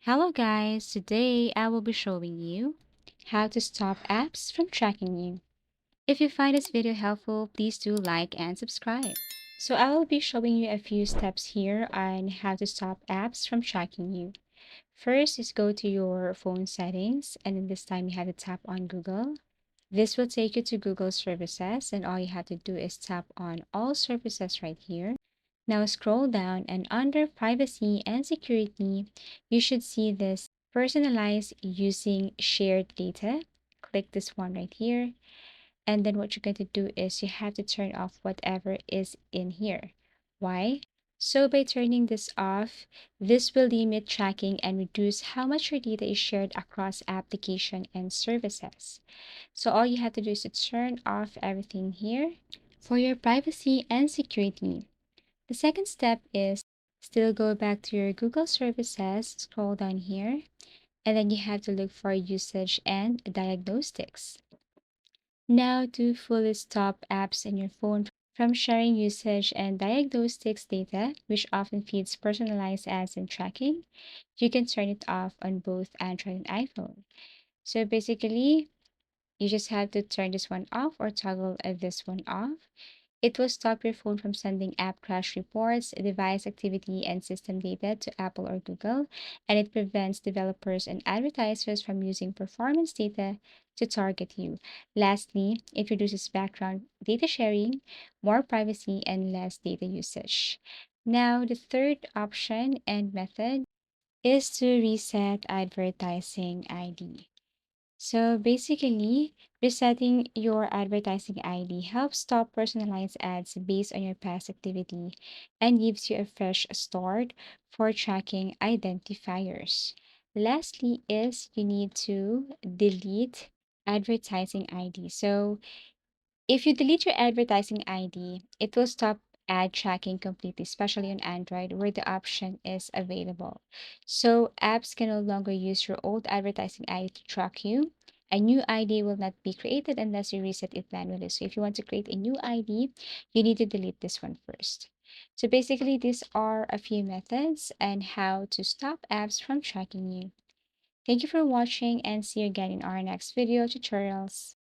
Hello guys, today I will be showing you how to stop apps from tracking you. If you find this video helpful, please do like and subscribe. So I will be showing you a few steps here on how to stop apps from tracking you. First is go to your phone settings, and then this time you have to tap on Google. This will take you to Google services, and all you have to do is tap on all services right here. Now scroll down, and under privacy and security, you should see this personalize using shared data. Click this one right here. And then what you're going to do is you have to turn off whatever is in here. Why? So by turning this off, this will limit tracking and reduce how much your data is shared across application and services. So all you have to do is to turn off everything here for your privacy and security. The second step is still go back to your Google services, scroll down here, and then you have to look for usage and diagnostics. Now, to fully stop apps in your phone from sharing usage and diagnostics data, which often feeds personalized ads and tracking, you can turn it off on both Android and iPhone. So basically, you just have to turn this one off or toggle this one off. It will stop your phone from sending app crash reports, device activity, and system data to Apple or Google, and it prevents developers and advertisers from using performance data to target you. Lastly, it reduces background data sharing, more privacy, and less data usage. Now, the third option and method is to reset advertising ID. So basically, resetting your advertising ID helps stop personalized ads based on your past activity and gives you a fresh start for tracking identifiers. Lastly, is you need to delete advertising ID. So if you delete your advertising ID, it will stop ad tracking completely, especially on Android, where the option is available. So apps can no longer use your old advertising ID to track you. A new ID will not be created unless you reset it manually. So if you want to create a new ID, you need to delete this one first. So basically, these are a few methods and how to stop apps from tracking you. Thank you for watching and see you again in our next video tutorials.